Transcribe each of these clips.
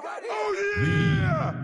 Oh, yeah!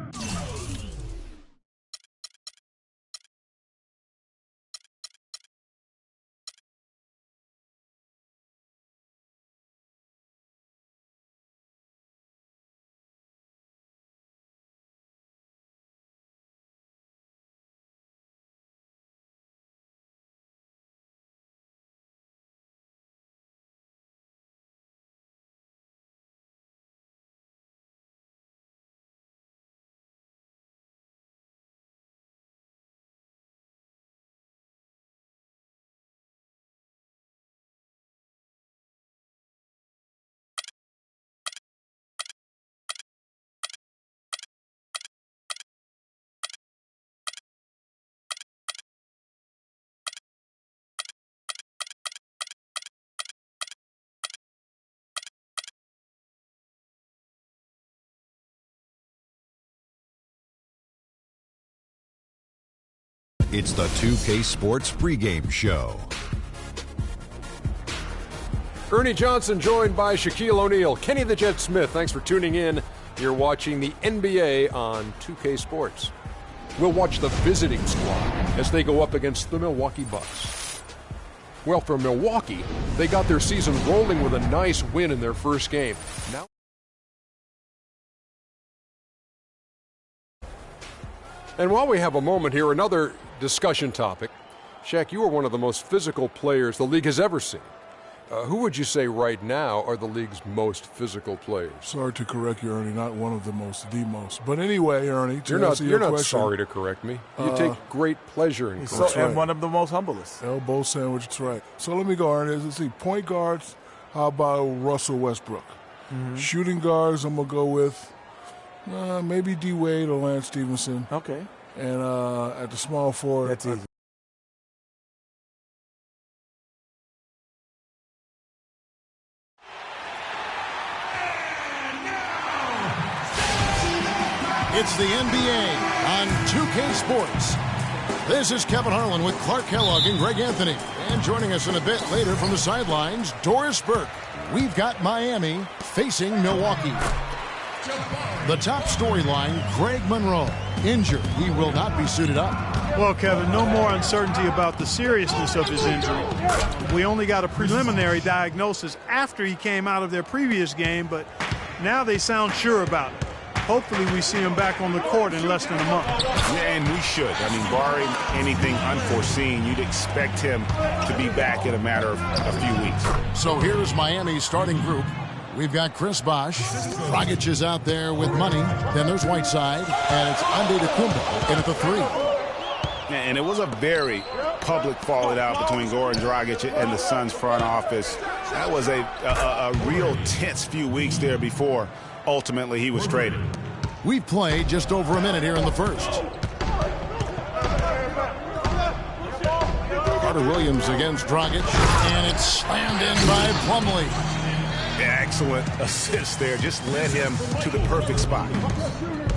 It's the 2K Sports pregame show. Ernie Johnson joined by Shaquille O'Neal. Kenny the Jet Smith, thanks for tuning in. You're watching the NBA on 2K Sports. We'll watch the visiting squad as they go up against the Milwaukee Bucks. Well, for Milwaukee, they got their season rolling with a nice win in their first game. Now, and while we have a moment here, another discussion topic. Shaq, you are one of the most physical players the league has ever seen. Who would you say right now are the league's most physical players? Sorry to correct you, Ernie. Not one of the most, the most. But anyway, Ernie, you're not sorry to correct me. You take great pleasure in correcting. And one of the most humblest. Elbow sandwich, that's right. So let me go, Ernie. Let's see. Point guards, how about Russell Westbrook? Mm-hmm. Shooting guards, I'm going to go with maybe D. Wade or Lance Stevenson. Okay. And at the small forward, that's easy. It's the NBA on 2K Sports. This is Kevin Harlan with Clark Kellogg and Greg Anthony. And joining us in a bit later from the sidelines, Doris Burke. We've got Miami facing Milwaukee. The top storyline, Greg Monroe. Injured. He will not be suited up. Well, Kevin, no more uncertainty about the seriousness of his injury. We only got a preliminary diagnosis after he came out of their previous game, but now they sound sure about it. Hopefully we see him back on the court in less than a month. Yeah, and we should. I mean, barring anything unforeseen, you'd expect him to be back in a matter of a few weeks. So here's Miami's starting group. We've got Chris Bosh. Dragic is out there with money. Then there's Whiteside. And it's Antetokounmpo in at the three. And it was a very public fallout out between Goran Dragic and the Suns front office. That was a real tense few weeks there before ultimately he was traded. We've played just over a minute here in the first. Carter Williams against Dragic. And it's slammed in by Plumlee. Excellent assist there. Just led him to the perfect spot.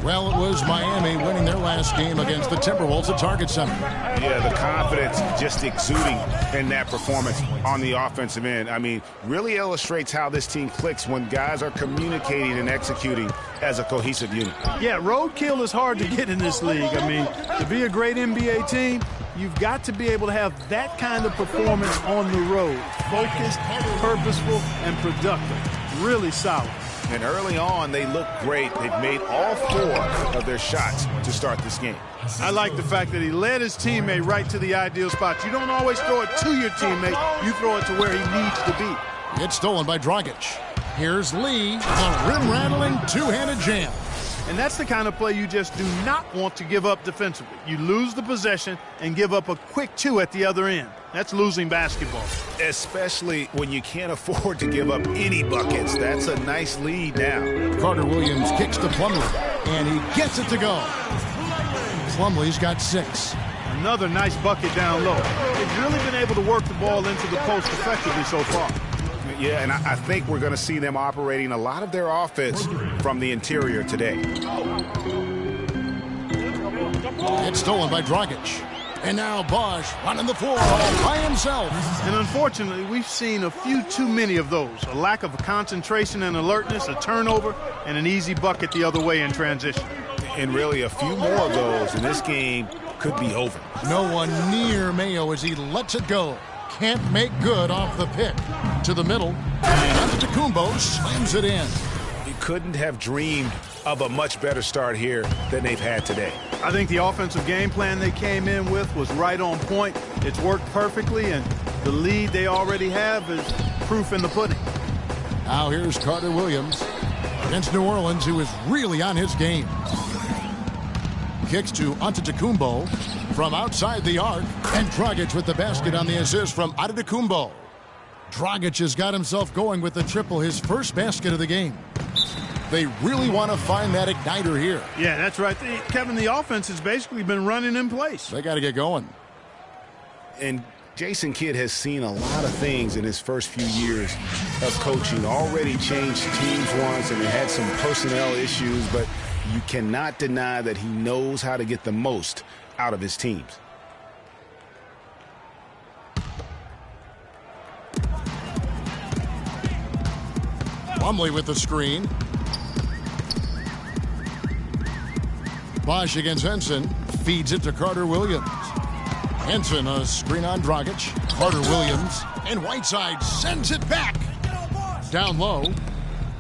Well, it was Miami winning their last game against the Timberwolves at Target Center. Yeah, the confidence just exuding in that performance on the offensive end. I mean, really illustrates how this team clicks when guys are communicating and executing as a cohesive unit. Yeah, roadkill is hard to get in this league. I mean, to be a great NBA team, you've got to be able to have that kind of performance on the road. Focused, purposeful, and productive. Really solid. And early on, they looked great. They've made all 4 of their shots to start this game. I like the fact that he led his teammate right to the ideal spot. You don't always throw it to your teammate. You throw it to where he needs to be. It's stolen by Dragic. Here's Lee, the rim-rattling two-handed jam. And that's the kind of play you just do not want to give up defensively. You lose the possession and give up a quick 2 at the other end. That's losing basketball. Especially when you can't afford to give up any buckets. That's a nice lead now. Carter Williams kicks to Plumlee, and he gets it to go. Plumlee's got 6. Another nice bucket down low. They've really been able to work the ball into the post effectively so far. Yeah, and I think we're going to see them operating a lot of their offense from the interior today. It's stolen by Dragic. And now Bosch running the floor all by himself. And unfortunately, we've seen a few too many of those. A lack of concentration and alertness, a turnover, and an easy bucket the other way in transition. And really a few more of those, and this game could be over. No one near Mayo as he lets it go. Can't make good off the pick. To the middle, and Antetokounmpo slams it in. He couldn't have dreamed of a much better start here than they've had today. I think the offensive game plan they came in with was right on point. It's worked perfectly, and the lead they already have is proof in the pudding. Now here's Carter Williams against New Orleans, who is really on his game. Kicks to Antetokounmpo from outside the arc, and Dragic with the basket on the assist from Antetokounmpo. Dragic has got himself going with the triple, his first basket of the game. They really want to find that igniter here. Yeah, that's right. Kevin, the offense has basically been running in place. They got to get going. And Jason Kidd has seen a lot of things in his first few years of coaching. Already changed teams once and had some personnel issues, but you cannot deny that he knows how to get the most out of his teams. Plumlee with the screen. Bosch against Henson. Feeds it to Carter Williams. Henson, a screen on Dragic. Carter Williams. And Whiteside sends it back. Down low.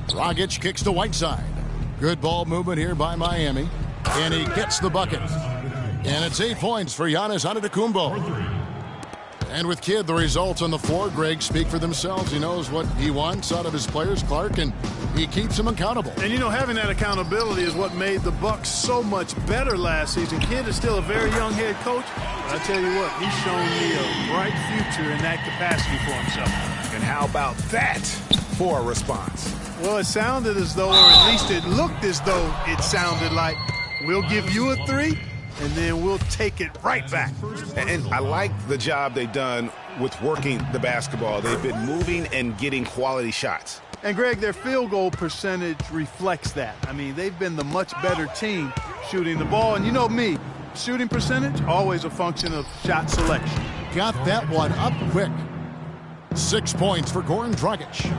Dragic kicks to Whiteside. Good ball movement here by Miami. And he gets the bucket. And it's 8 points for Giannis Antetokounmpo. And with Kidd, the results on the floor, Greg, speak for themselves. He knows what he wants out of his players, Clark, and he keeps them accountable. And, you know, having that accountability is what made the Bucks so much better last season. Kidd is still a very young head coach, but I tell you what, he's shown me a bright future in that capacity for himself. And how about that for a response? Well, it sounded as though, or at least it looked as though it sounded like, we'll give you a 3, and then we'll take it right back. And I like the job they've done with working the basketball. They've been moving and getting quality shots. And, Greg, their field goal percentage reflects that. I mean, they've been the much better team shooting the ball. And you know me, shooting percentage, always a function of shot selection. Got that one up quick. 6 points for Goran Dragic.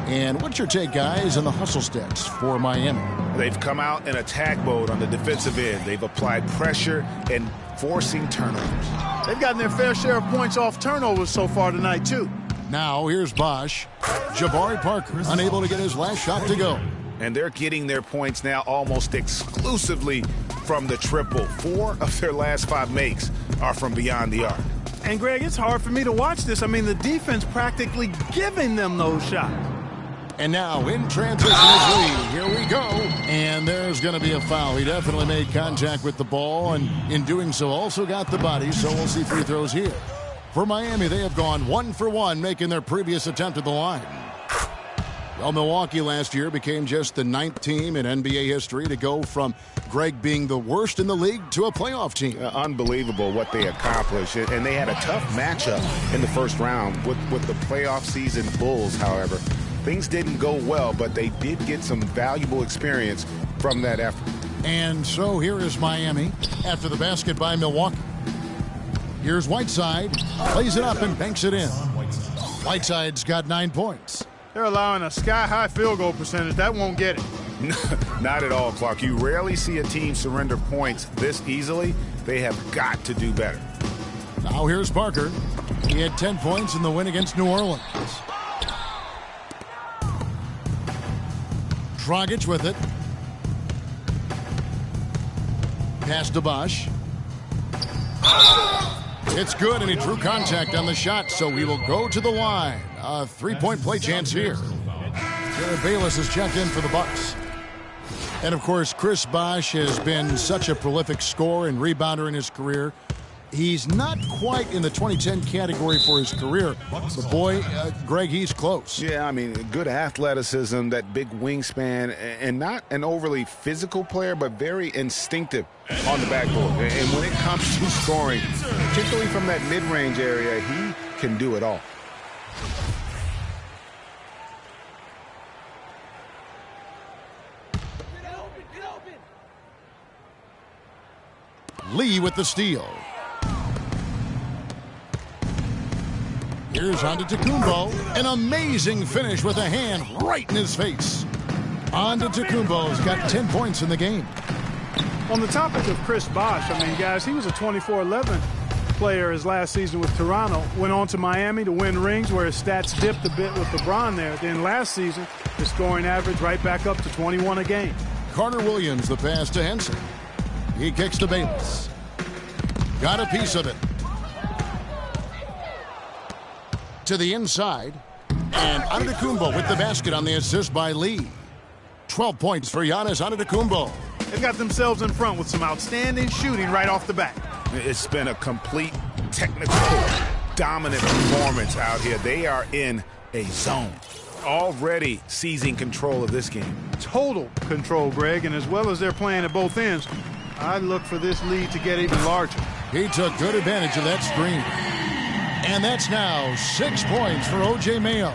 And what's your take, guys, on the hustle stats for Miami? They've come out in attack mode on the defensive end. They've applied pressure and forcing turnovers. They've gotten their fair share of points off turnovers so far tonight, too. Now here's Bosch. Jabari Parker unable to get his last shot to go. And they're getting their points now almost exclusively from the triple. 4 of their last 5 makes are from beyond the arc. And, Greg, it's hard for me to watch this. I mean, the defense practically giving them those shots. And now in transition is Lee. Here we go. And there's going to be a foul. He definitely made contact with the ball, and in doing so also got the body, so we'll see free throws here. For Miami, they have gone 1 for 1, making their previous attempt at the line. Well, Milwaukee last year became just the 9th team in NBA history to go from Greg being the worst in the league to a playoff team. Unbelievable what they accomplished. And they had a tough matchup in the first round with the playoff season Bulls, however. Things didn't go well, but they did get some valuable experience from that effort. And so here is Miami after the basket by Milwaukee. Here's Whiteside, plays it up and banks it in. Whiteside's got 9 points. They're allowing a sky-high field goal percentage. That won't get it. Not at all, Clark. You rarely see a team surrender points this easily. They have got to do better. Now here's Parker. He had 10 points in the win against New Orleans. Dragic with it. Pass to Bosch. It's good, and he drew contact on the shot, so he will go to the line. A 3-point play chance here. Jared Bayless has checked in for the Bucks. And, of course, Chris Bosh has been such a prolific scorer and rebounder in his career. He's not quite in the 2010 category for his career. But, boy, Greg, he's close. Yeah, I mean, good athleticism, that big wingspan, and not an overly physical player, but very instinctive on the backboard. And when it comes to scoring, particularly from that mid-range area, he can do it all. Lee with the steal. Here's Antetokounmpo. An amazing finish with a hand right in his face. Antetokounmpo's got 10 points in the game. On the topic of Chris Bosh, I mean, guys, he was a 24-11 player his last season with Toronto. Went on to Miami to win rings where his stats dipped a bit with LeBron there. Then last season, his scoring average right back up to 21 a game. Carter Williams, the pass to Henson. He kicks to Bayless. Got a piece of it. To the inside. And Antetokounmpo with the basket on the assist by Lee. 12 points for Giannis Antetokounmpo. They've got themselves in front with some outstanding shooting right off the bat. It's been a complete technical, dominant performance out here. They are in a zone. Already seizing control of this game. Total control, Greg, and as well as they're playing at both ends, I look for this lead to get even larger. He took good advantage of that screen. And that's now 6 points for O.J. Mayo.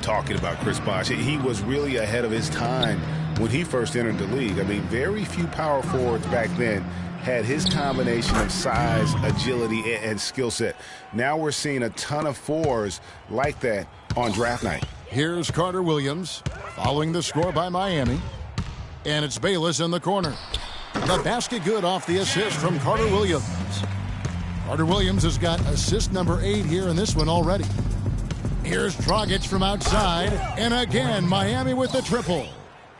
Talking about Chris Bosh, he was really ahead of his time when he first entered the league. I mean, very few power forwards back then had his combination of size, agility, and skill set. Now we're seeing a ton of fours like that on draft night. Here's Carter Williams following the score by Miami. And it's Bayless in the corner. The basket good off the assist from Carter Williams. Carter Williams has got assist number 8 here in this one already. Here's Dragic from outside. And again, Miami with the triple.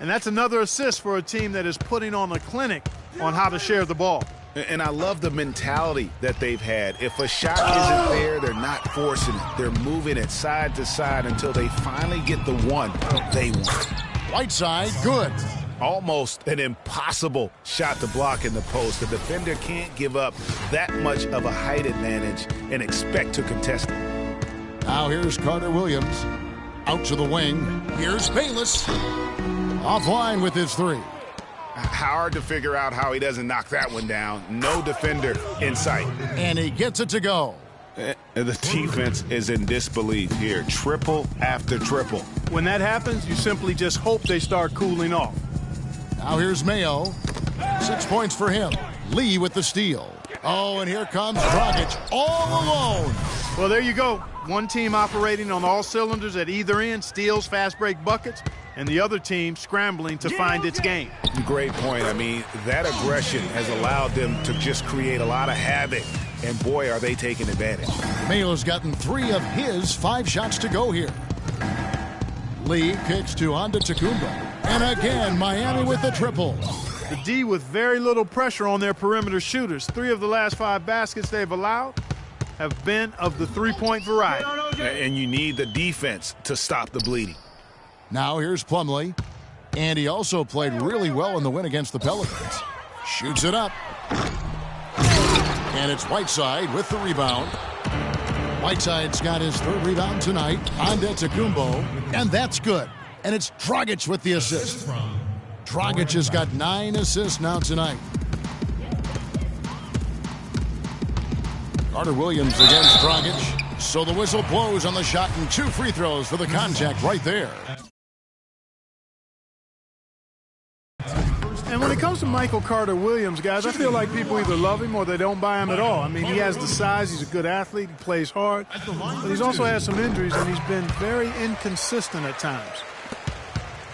And that's another assist for a team that is putting on a clinic on how to share the ball. And I love the mentality that they've had. If a shot isn't there, they're not forcing it. They're moving it side to side until they finally get the one they want. Whiteside, good. Almost an impossible shot to block in the post. The defender can't give up that much of a height advantage and expect to contest it. Now here's Carter Williams. Out to the wing. Here's Bayless. Offline with his 3. Hard to figure out how he doesn't knock that one down. No defender in sight. And he gets it to go. The defense is in disbelief here. Triple after triple. When that happens, you simply just hope they start cooling off. Now here's Mayo. 6 points for him. Lee with the steal. Oh, and here comes Dragic all alone. Well, there you go. One team operating on all cylinders at either end, steals, fast break buckets, and the other team scrambling to find its game. Great point. I mean, that aggression has allowed them to just create a lot of havoc, and boy, are they taking advantage. Mayo's gotten 3 of his 5 shots to go here. Lee kicks to Antetokounmpo. And again, Miami with the triple. The D with very little pressure on their perimeter shooters. 3 of the last 5 baskets they've allowed have been of the three-point variety. And you need the defense to stop the bleeding. Now here's Plumlee. And he also played really well in the win against the Pelicans. Shoots it up. And it's Whiteside with the rebound. Whiteside's got his 3rd rebound tonight. Antetokounmpo. And that's good. And it's Dragic with the assist. Dragic has got 9 assists now tonight. Carter Williams against Dragic. So the whistle blows on the shot and 2 free throws for the contact right there. And when it comes to Michael Carter Williams, guys, I feel like people either love him or they don't buy him at all. I mean, he has the size, he's a good athlete, he plays hard, but he's also had some injuries and he's been very inconsistent at times.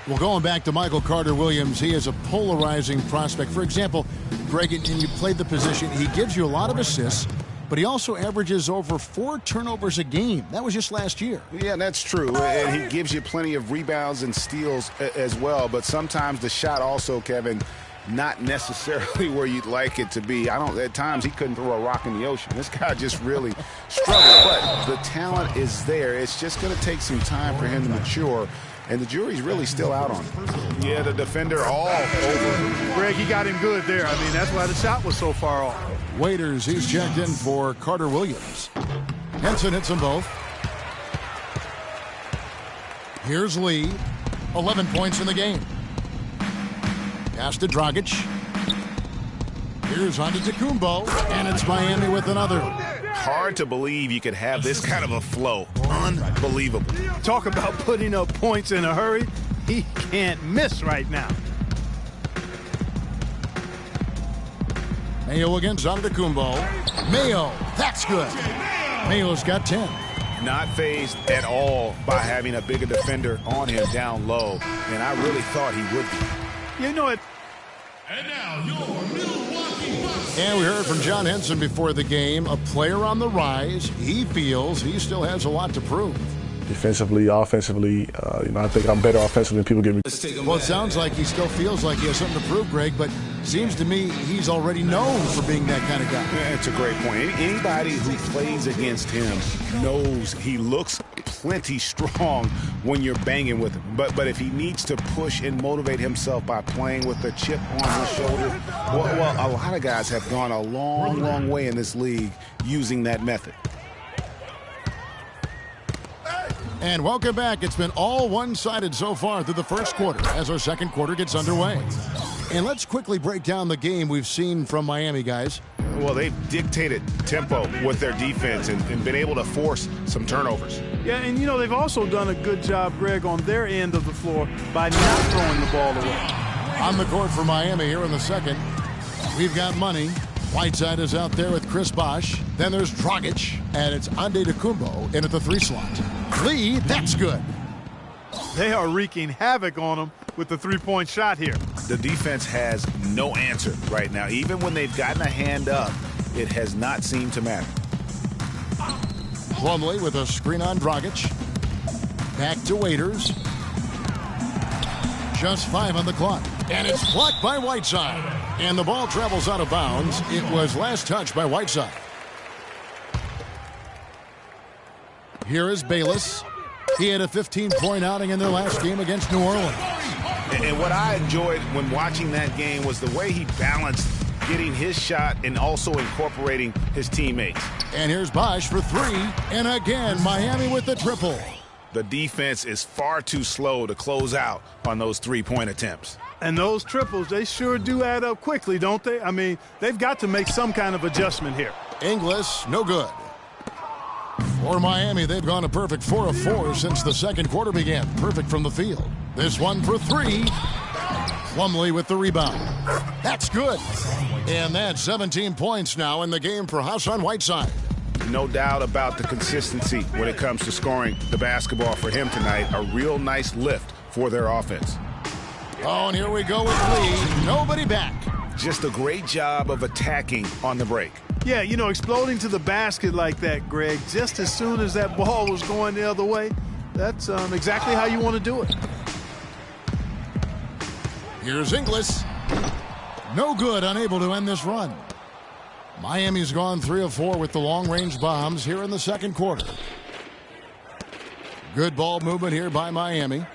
Well, going back to Michael Carter Williams, he is a polarizing prospect. For example, Greg, and you played the position, he gives you a lot of assists, but he also averages over 4 turnovers a game. That was just last year. Yeah, that's true. And he gives you plenty of rebounds and steals as well. But sometimes the shot also, Kevin, not necessarily where you'd like it to be. At times he couldn't throw a rock in the ocean. This guy just really struggled. But the talent is there. It's just going to take some time for him to mature. And the jury's really still out on him. Yeah, the defender all over. Greg, he got him good there. I mean, that's why the shot was so far off. Waiters, he's checked in for Carter Williams. Henson hits them both. Here's Lee. 11 points in the game. Pass to Dragic. Here's Antetokounmpo. And it's Miami with another. Hard to believe you could have this kind of a flow. Unbelievable. Talk about putting up points in a hurry. He can't miss right now. Mayo against Antetokounmpo. Mayo, that's good. Mayo's got 10. Not phased at all by having a bigger defender on him down low, and I really thought he would be. You know it. And now your Milwaukee Bucks. And we heard from John Henson before the game, a player on the rise. He feels he still has a lot to prove. Defensively, offensively, I think I'm better offensively than people give me. Well, it sounds like he still feels like he has something to prove, Greg, but seems to me he's already known for being that kind of guy. That's a great point. Anybody who plays against him knows he looks plenty strong when you're banging with him. But if he needs to push and motivate himself by playing with a chip on his shoulder, well, a lot of guys have gone a long, long way in this league using that method. And welcome back. It's been all one-sided so far through the first quarter as our second quarter gets underway. And let's quickly break down the game we've seen from Miami, guys. Well, they've dictated tempo with their defense and been able to force some turnovers. Yeah, and they've also done a good job, Greg, on their end of the floor by not throwing the ball away. On the court for Miami here in the second, we've got Money. Whiteside is out there with Chris Bosh. Then there's Dragic, and it's Antetokounmpo in at the 3 slot. Lee, that's good. They are wreaking havoc on him with the three-point shot here. The defense has no answer right now. Even when they've gotten a hand up, it has not seemed to matter. Plumlee with a screen on Dragic. Back to Waiters. Just 5 on the clock. And it's blocked by Whiteside. And the ball travels out of bounds. It was last touched by Whiteside. Here is Bayless. He had a 15-point outing in their last game against New Orleans. And what I enjoyed when watching that game was the way he balanced getting his shot and also incorporating his teammates. And here's Bosh for 3. And again, Miami with the triple. The defense is far too slow to close out on those three-point attempts. And those triples, they sure do add up quickly, don't they? I mean, they've got to make some kind of adjustment here. Inglis, no good. For Miami, they've gone a perfect 4 of 4 since the second quarter began. Perfect from the field. This one for 3. Plumlee with the rebound. That's good. And that's 17 points now in the game for Hassan Whiteside. No doubt about the consistency when it comes to scoring the basketball for him tonight. A real nice lift for their offense. Oh, and here we go with Lee. Nobody back. Just a great job of attacking on the break. Yeah, exploding to the basket like that, Greg, just as soon as that ball was going the other way, that's exactly how you want to do it. Here's Inglis. No good, unable to end this run. Miami's gone 3 of 4 with the long-range bombs here in the second quarter. Good ball movement here by Miami.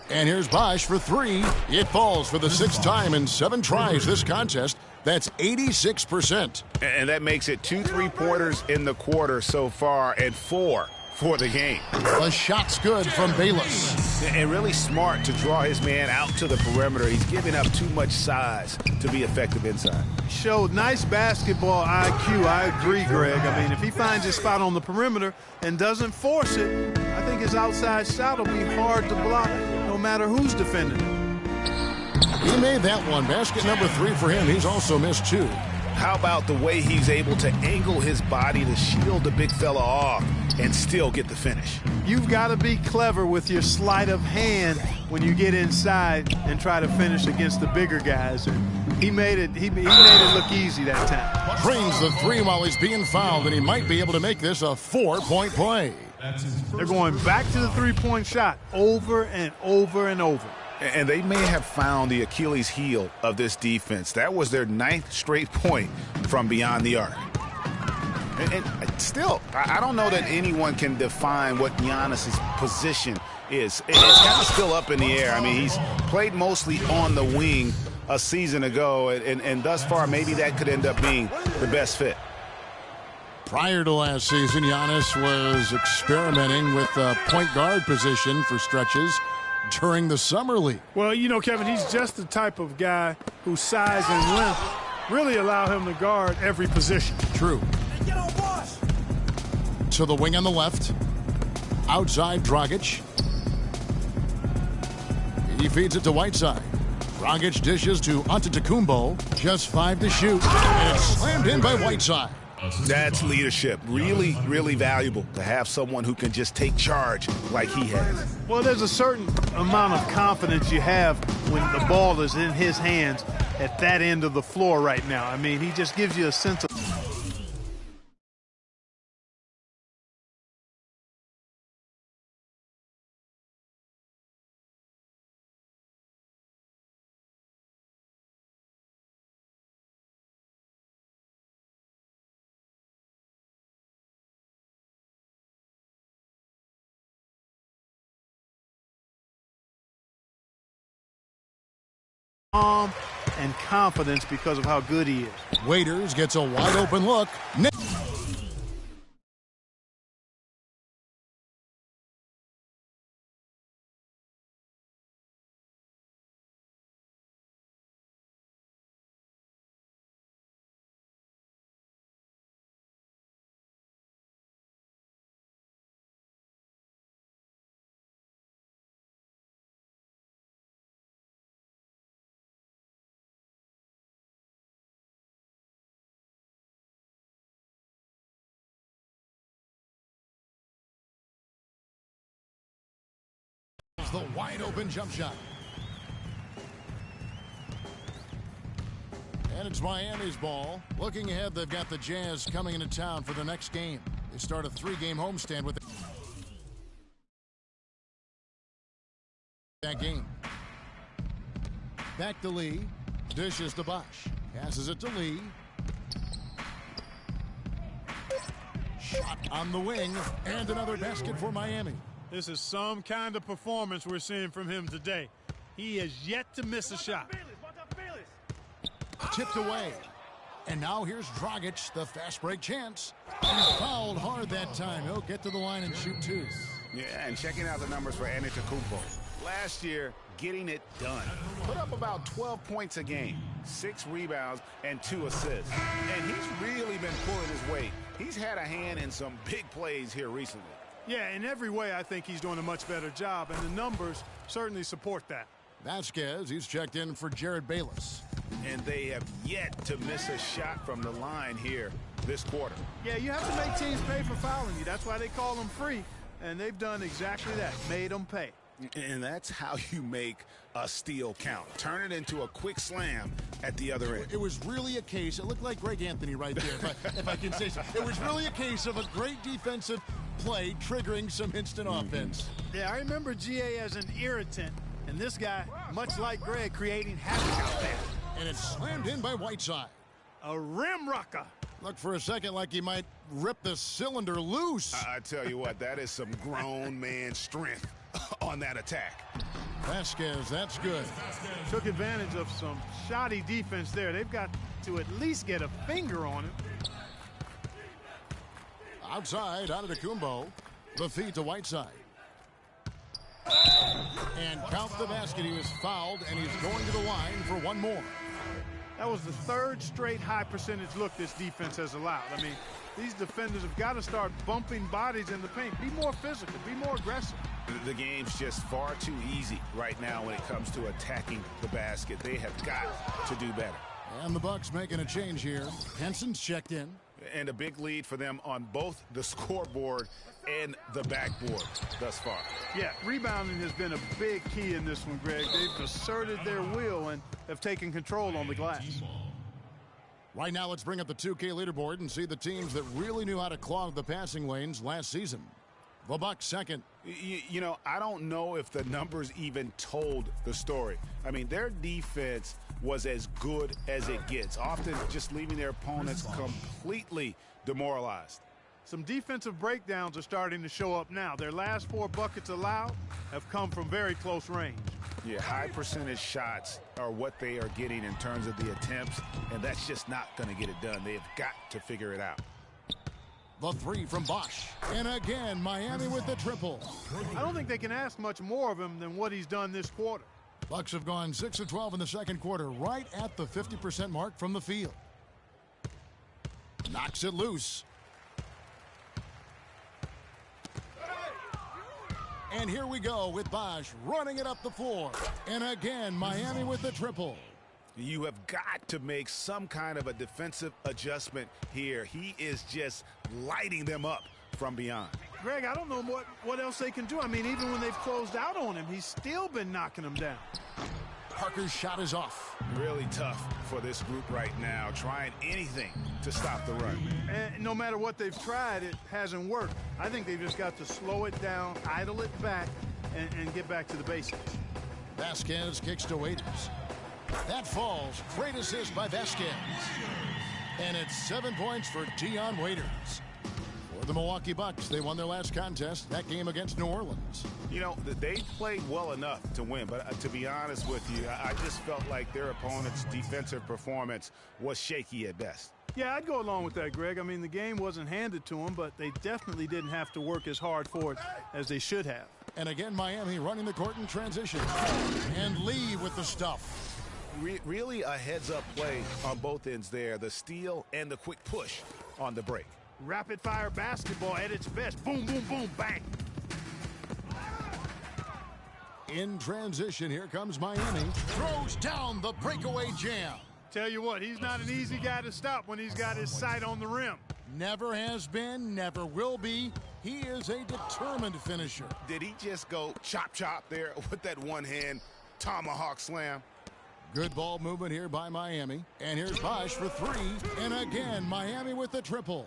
And here's Bosh for 3. It falls for the 6th time in 7 tries this contest. That's 86%. And that makes it 2 3-pointers in the quarter so far and 4 for the game. The shot's good from Bayless. And really smart to draw his man out to the perimeter. He's giving up too much size to be effective inside. Showed nice basketball IQ. I agree, Greg. I mean, if he finds his spot on the perimeter and doesn't force it, I think his outside shot will be hard to block no matter who's defending him. He made that one. Basket number 3 for him. He's also missed 2. How about the way he's able to angle his body to shield the big fella off and still get the finish? You've got to be clever with your sleight of hand when you get inside and try to finish against the bigger guys. And he made it look easy that time. Drains the 3 while he's being fouled, and he might be able to make this a 4-point play. They're going back to the 3-point shot over and over and over. And they may have found the Achilles heel of this defense. That was their 9th straight point from beyond the arc. And still, I don't know that anyone can define what Giannis's position is. It's kind of still up in the air. I mean, he's played mostly on the wing a season ago, and thus far, maybe that could end up being the best fit. Prior to last season, Giannis was experimenting with the point guard position for stretches during the summer league. Well, Kevin, he's just the type of guy whose size and length really allow him to guard every position. True. To the wing on the left. Outside, Dragic. He feeds it to Whiteside. Dragic dishes to Antetokounmpo. Just 5 to shoot. And it's slammed in by Whiteside. That's leadership. Really, really valuable to have someone who can just take charge like he has. Well, there's a certain amount of confidence you have when the ball is in his hands at that end of the floor right now. I mean, he just gives you a sense of... calm and confidence because of how good he is. Waiters gets a wide open look. The wide open jump shot. And it's Miami's ball. Looking ahead, they've got the Jazz coming into town for the next game. They start a 3-game homestand with that game. Back to Lee. Dishes to Bosch. Passes it to Lee. Shot on the wing. And another basket for Miami. This is some kind of performance we're seeing from him today. He has yet to miss a shot. Tipped away. And now here's Dragic, the fast break chance. He's fouled hard that time. He'll get to the line and shoot two. Yeah, and checking out the numbers for Antetokounmpo. Last year, getting it done. Put up about 12 points a game, 6 rebounds, and 2 assists. And he's really been pulling his weight. He's had a hand in some big plays here recently. Yeah, in every way, I think he's doing a much better job, and the numbers certainly support that. Vasquez, he's checked in for Jared Bayless. And they have yet to miss a shot from the line here this quarter. Yeah, you have to make teams pay for fouling you. That's why they call them free, and they've done exactly that, made them pay. And that's how you make a steal count. Turn it into a quick slam at the other end. It was really a case, it looked like Greg Anthony right there, if I can say so. It was really a case of a great defensive play triggering some instant offense. Yeah, I remember GA as an irritant, and this guy, much like Greg, creating havoc out there. And it's slammed in by Whiteside. A rim rocker. Looked for a second like he might rip the cylinder loose. I tell you what, that is some grown man strength on that attack. Vasquez, that's good. Took advantage of some shoddy defense there. They've got to at least get a finger on him. Outside, Antetokounmpo. The feed to Whiteside. And count the basket. He was fouled, and he's going to the line for one more. That was the third straight high percentage look this defense has allowed. I mean, these defenders have got to start bumping bodies in the paint. Be more physical. Be more aggressive. The game's just far too easy right now when it comes to attacking the basket. They have got to do better. And the Bucks making a change here. Henson's checked in. And a big lead for them on both the scoreboard and the backboard thus far. Yeah, rebounding has been a big key in this one, Greg. They've asserted their will and have taken control on the glass. Right now, let's bring up the 2K leaderboard and see the teams that really knew how to clog the passing lanes last season. The Bucks second. You know, I don't know if the numbers even told the story. I mean, their defense was as good as it gets, often just leaving their opponents completely demoralized. Some defensive breakdowns are starting to show up now. Their last 4 buckets allowed have come from very close range. Yeah, high percentage shots are what they are getting in terms of the attempts, and that's just not going to get it done. They have got to figure it out. The 3 from Bosch. And again, Miami with the triple. I don't think they can ask much more of him than what he's done this quarter. Bucks have gone 6 of 12 in the second quarter, right at the 50% mark from the field. Knocks it loose. And here we go with Bosch running it up the floor. And again, Miami with the triple. You have got to make some kind of a defensive adjustment here. He is just lighting them up from beyond. Greg, I don't know what else they can do. I mean, even when they've closed out on him, he's still been knocking them down. Parker's shot is off. Really tough for this group right now, trying anything to stop the run. And no matter what they've tried, it hasn't worked. I think they've just got to slow it down, idle it back, and get back to the basics. Vasquez kicks to Waiters. That falls. Great assist by Vasquez. And it's 7 points for Dion Waiters. For the Milwaukee Bucks, they won their last contest, that game against New Orleans. You know, they played well enough to win, but to be honest with you, I just felt like their opponent's defensive performance was shaky at best. Yeah, I'd go along with that, Greg. I mean, the game wasn't handed to them, but they definitely didn't have to work as hard for it as they should have. And again, Miami running the court in transition. And Lee with the stuff. Really a heads-up play on both ends there, the steal and the quick push on the break. Rapid-fire basketball at its best. Boom, boom, boom, bang. In transition, here comes Miami. Throws down the breakaway jam. Tell you what, he's not an easy guy to stop when he's got his sight on the rim. Never has been, never will be. He is a determined finisher. Did he just go chop there with that one-hand tomahawk slam? Good ball movement here by Miami. And here's Bosch for three. And again, Miami with the triple.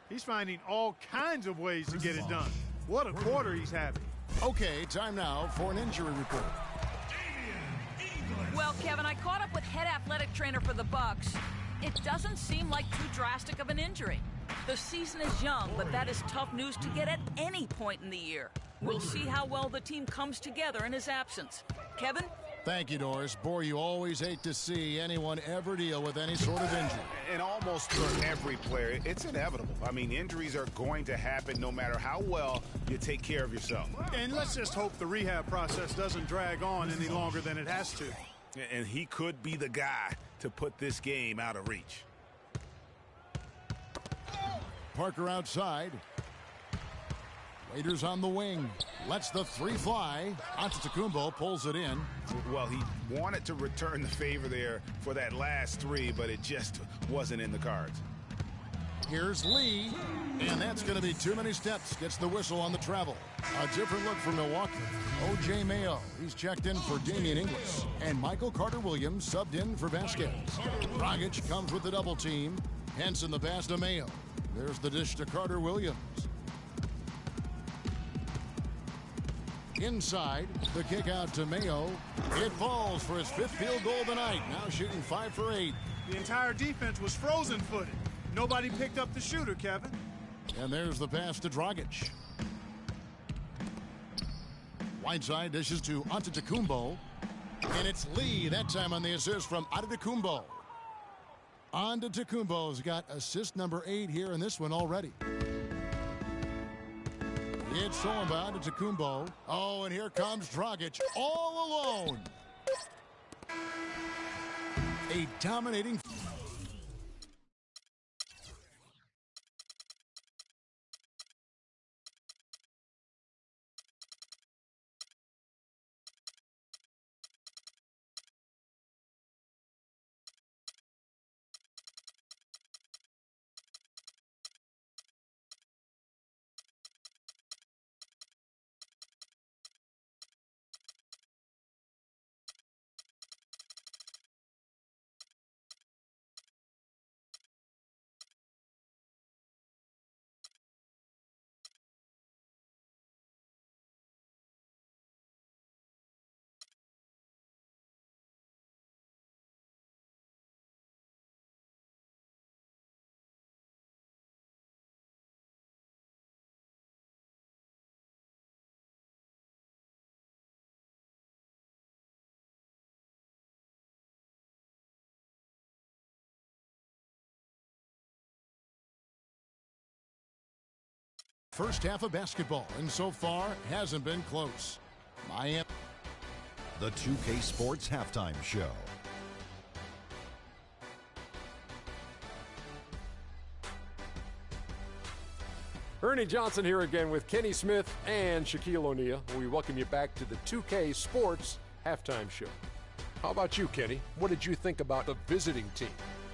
He's finding all kinds of ways to get it done. What a quarter he's having. Okay, time now for an injury report. Well, Kevin, I caught up with head athletic trainer for the Bucks. It doesn't seem like too drastic of an injury. The season is young, but that is tough news to get at any point in the year. We'll see how well the team comes together in his absence. Kevin? Thank you, Doris. Boy, you always hate to see anyone ever deal with any sort of injury. And almost for every player, it's inevitable. I mean, injuries are going to happen no matter how well you take care of yourself. And let's just hope the rehab process doesn't drag on any longer than it has to. And he could be the guy to put this game out of reach. Parker outside. Waiters on the wing. Lets the three fly. Antetokounmpo pulls it in. Well, he wanted to return the favor there for that last three, but it just wasn't in the cards. Here's Lee. And that's going to be too many steps. Gets the whistle on the travel. A different look for Milwaukee. O.J. Mayo. He's checked in for Damian Inglis. And Michael Carter-Williams subbed in for Vasquez. Dragic comes with the double team. Henson the pass to Mayo. There's the dish to Carter-Williams. Inside, the kick out to Mayo. It falls for his fifth field goal of the night. Now shooting 5 for 8. The entire defense was frozen-footed. Nobody picked up the shooter, Kevin. And there's the pass to Dragic. Whiteside dishes to Antetokounmpo. And it's Lee, that time on the assist from Antetokounmpo. Antetokounmpo's got assist number 8 here in this one already. It's stolen by Antetokounmpo. Oh, and here comes Dragic all alone. A dominating. First half of basketball, and so far hasn't been close. Miami. The 2K Sports Halftime Show. Ernie Johnson here again with Kenny Smith and Shaquille O'Neal. We welcome you back to the 2K Sports Halftime Show. How about you, Kenny? What did you think about the visiting team?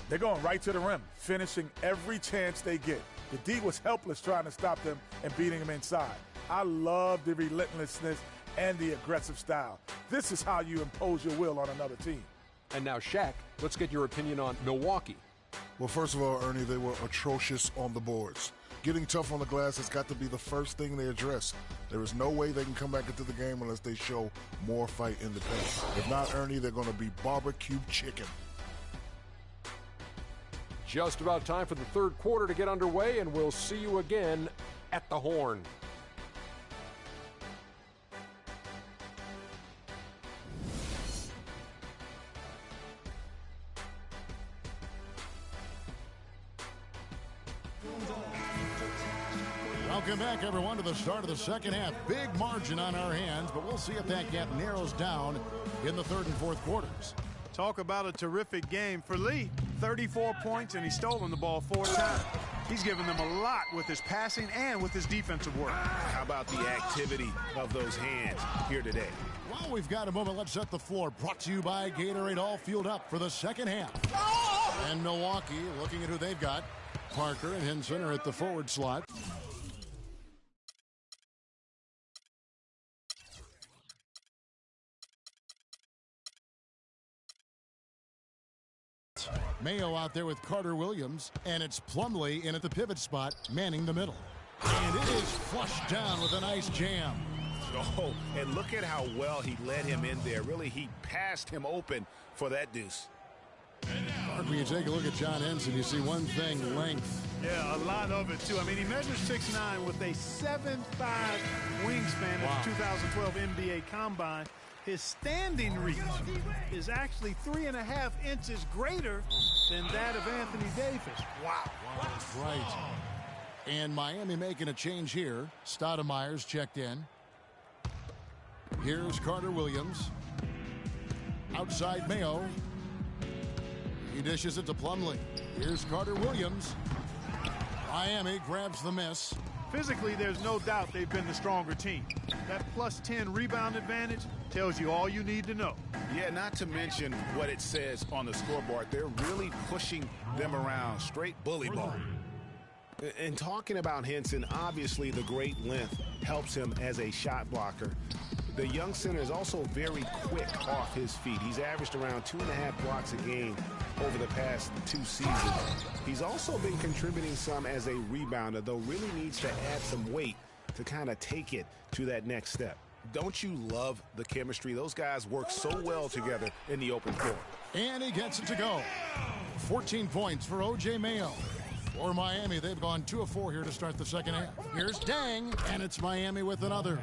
They're going right to the rim, finishing every chance they get. The D was helpless trying to stop them and beating them inside. I love the relentlessness and the aggressive style. This is how you impose your will on another team. And now, Shaq, let's get your opinion on Milwaukee. Well, first of all, Ernie, they were atrocious on the boards. Getting tough on the glass has got to be the first thing they address. There is no way they can come back into the game unless they show more fight in the paint. If not, Ernie, they're going to be barbecue chicken. Just about time for the third quarter to get underway, and we'll see you again at the Horn. Welcome back, everyone, to the start of the second half. Big margin on our hands, but we'll see if that gap narrows down in the third and fourth quarters. Talk about a terrific game for Lee. 34 points, and he's stolen the ball 4 times. He's given them a lot with his passing and with his defensive work. How about the activity of those hands here today? While we've got a moment, let's set the floor. Brought to you by Gatorade, all fueled up for the second half. And Milwaukee, looking at who they've got. Parker and Henson are at the forward slot. Mayo out there with Carter Williams, and it's Plumlee in at the pivot spot, manning the middle. And it is flushed down with a nice jam. Oh, and look at how well he led him in there. Really, he passed him open for that deuce. Mark, when you take a look at John Henson, you see one thing, length. Yeah, a lot of it, too. I mean, he measures 6'9" with a 7'5" wingspan at the 2012 NBA Combine. His standing reach is actually 3.5 inches greater than that of Anthony Davis. Wow. That's right. And Miami making a change here. Stoudemire's checked in. Here's Carter Williams. Outside Mayo. He dishes it to Plumlee. Here's Carter Williams. Miami grabs the miss. Physically, there's no doubt they've been the stronger team. That plus 10 rebound advantage tells you all you need to know. Yeah, not to mention what it says on the scoreboard. They're really pushing them around. Straight bully ball. And talking about Henson, obviously the great length helps him as a shot blocker. The young center is also very quick off his feet. He's averaged around 2.5 blocks a game over the past 2 seasons. He's also been contributing some as a rebounder, though really needs to add some weight to kind of take it to that next step. Don't you love the chemistry? Those guys work so well together in the open floor. And he gets it to go. 14 points for O.J. Mayo. For Miami, they've gone 2 of 4 here to start the second half. Here's Dang, and it's Miami with another.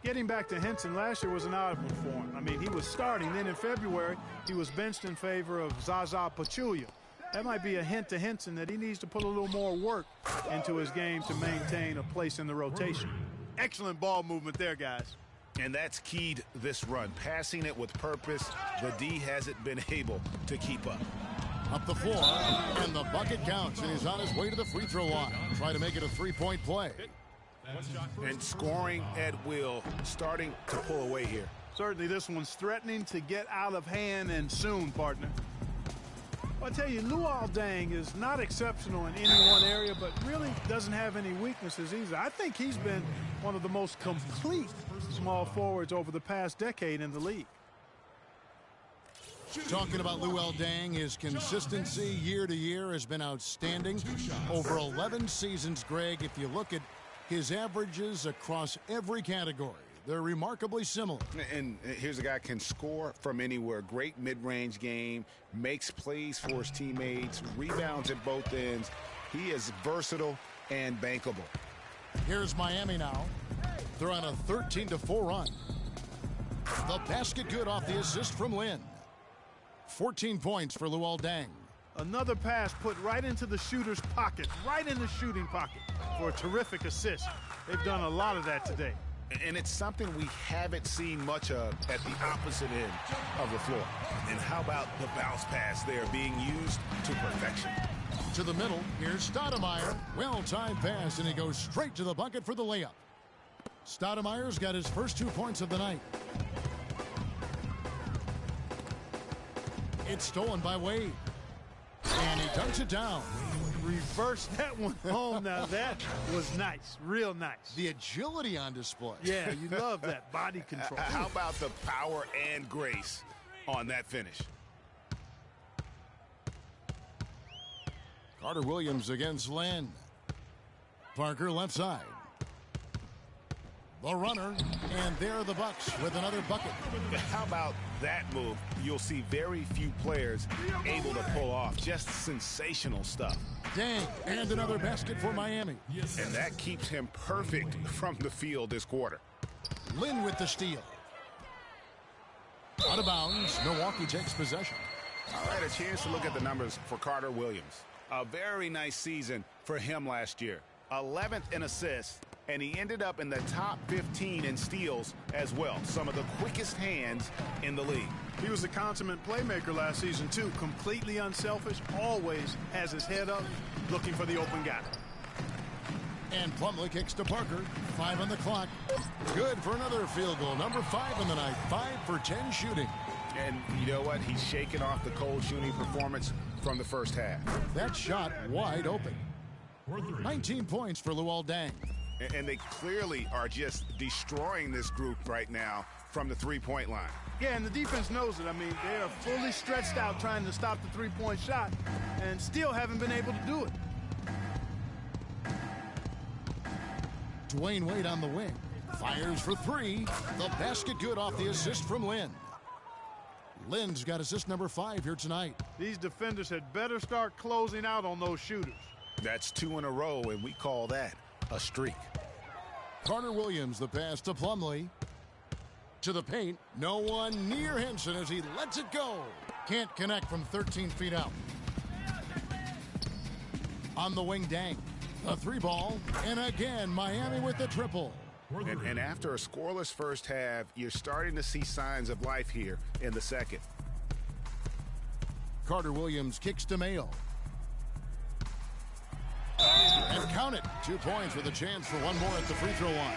Getting back to Henson, last year was an odd one for him. I mean, he was starting. Then in February, he was benched in favor of Zaza Pachulia. That might be a hint to Henson that he needs to put a little more work into his game to maintain a place in the rotation. Excellent ball movement there, guys. And that's keyed this run. Passing it with purpose, the D hasn't been able to keep up. Up the floor, and the bucket counts, and he's on his way to the free throw line. Try to make it a three-point play. And scoring at will, starting to pull away here. Certainly this one's threatening to get out of hand, and soon, partner. Well, I tell you, Luol Deng is not exceptional in any one area, but really doesn't have any weaknesses either. I think he's been one of the most complete small forwards over the past decade in the league. Talking about Luol Deng, his consistency year to year has been outstanding. Over 11 seasons, Greg, if you look at his averages across every category, they're remarkably similar. And here's a guy can score from anywhere. Great mid-range game, makes plays for his teammates, rebounds at both ends. He is versatile and bankable. Here's Miami now. They're on a 13-4 run. The basket good off the assist from Lin. 14 points for Luol Deng. Another pass put right into the shooter's pocket, right in the shooting pocket for a terrific assist. They've done a lot of that today. And it's something we haven't seen much of at the opposite end of the floor. And how about the bounce pass there being used to perfection? To the middle, here's Stoudemire. Well-timed pass, and he goes straight to the bucket for the layup. Stoudemire's got his first 2 points of the night. It's stolen by Wade. And he dunks it down. Reverse that one home. Now that was nice. Real nice. The agility on display. Yeah, you love that body control. How about the power and grace on that finish? Carter Williams against Lynn. Parker left side. The runner, and there are the Bucks with another bucket. How about that move? You'll see very few players able to pull off just sensational stuff. Dang, and another basket for Miami. And that keeps him perfect from the field this quarter. Lynn with the steal. Out of bounds, Milwaukee takes possession. All right, a chance to look at the numbers for Carter Williams. A very nice season for him last year. 11th in assists, and he ended up in the top 15 in steals as well. Some of the quickest hands in the league. He was a consummate playmaker last season, too. Completely unselfish, always has his head up, looking for the open guy. And Plumlee kicks to Parker. 5 on the clock. Good for another field goal. Number 5 in the night. 5 for 10 shooting. And you know what? He's shaking off the cold shooting performance from the first half. That shot wide open. 19 points for Luol Deng. And they clearly are just destroying this group right now from the three-point line. Yeah, and the defense knows it. I mean, they are fully stretched out trying to stop the three-point shot and still haven't been able to do it. Dwayne Wade on the wing. Fires for 3. The basket good off the assist from Lynn. Lynn's got assist number 5 here tonight. These defenders had better start closing out on those shooters. That's 2 in a row, and we call that a streak. Carter Williams, the pass to Plumlee. To the paint. No one near Henson as he lets it go. Can't connect from 13 feet out. On the wing, Deng. A 3-ball. And again, Miami with the triple. And after a scoreless first half, you're starting to see signs of life here in the second. Carter Williams kicks to Mayo. And count it. 2 points with a chance for one more at the free throw line.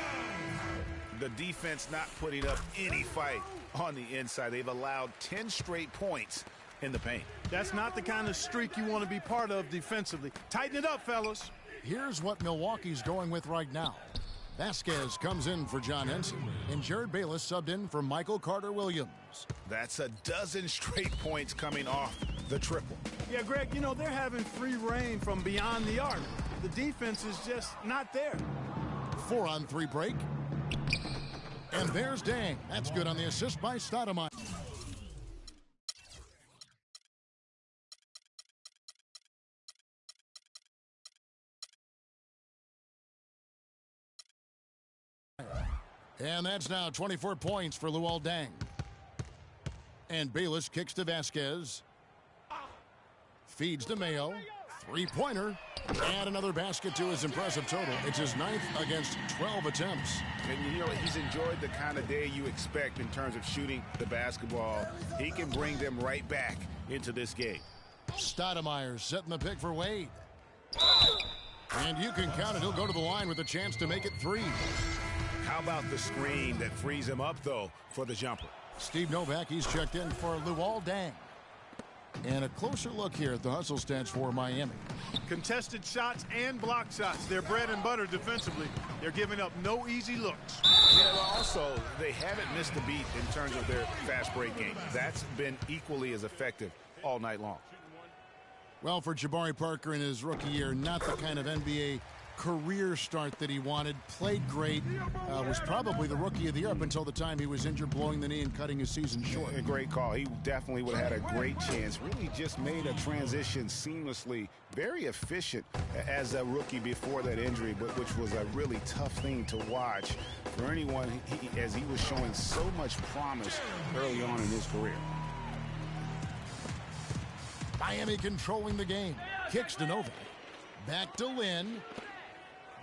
The defense not putting up any fight on the inside. They've allowed 10 straight points in the paint. That's not the kind of streak you want to be part of defensively. Tighten it up, fellas. Here's what Milwaukee's going with right now. Vasquez comes in for John Henson, and Jared Bayless subbed in for Michael Carter Williams. That's a dozen straight points coming off the triple. Yeah, Greg, you know, they're having free reign from beyond the arc. The defense is just not there. 4-on-3 break. And there's Deng. That's good on the assist by Stoudemire. And that's now 24 points for Luol Deng. And Bayless kicks to Vasquez. Feeds to Mayo. 3-pointer. And another basket to his impressive total. It's his 9th against 12 attempts. And you know, he's enjoyed the kind of day you expect in terms of shooting the basketball. He can bring them right back into this game. Stoudemire setting the pick for Wade. And you can count it. He'll go to the line with a chance to make it 3. How about the screen that frees him up, though, for the jumper? Steve Novak, he's checked in for Luol Deng. And a closer look here at the hustle stats for Miami. Contested shots and block shots. They're bread and butter defensively. They're giving up no easy looks. Yeah, well, also, they haven't missed a beat in terms of their fast break game. That's been equally as effective all night long. Well, for Jabari Parker in his rookie year, not the kind of NBA career start that he wanted. Played great. Was probably the rookie of the year up until the time he was injured, blowing the knee and cutting his season short. A great call. He definitely would have had a great chance. Really just made a transition seamlessly. Very efficient as a rookie before that injury, but which was a really tough thing to watch for anyone as he was showing so much promise early on in his career. Miami controlling the game. Kicks to Novak. Back to Lynn.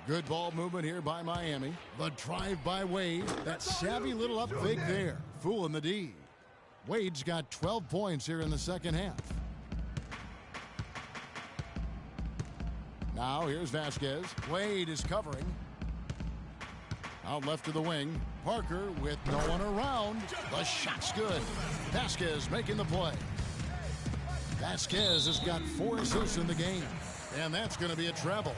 Good ball movement here by Miami. The drive by Wade. That savvy little up fake there. Fooling the D. Wade's got 12 points here in the second half. Now here's Vasquez. Wade is covering. Out left to the wing. Parker with no one around. The shot's good. Vasquez making the play. Vasquez has got 4 assists in the game, and that's going to be a travel.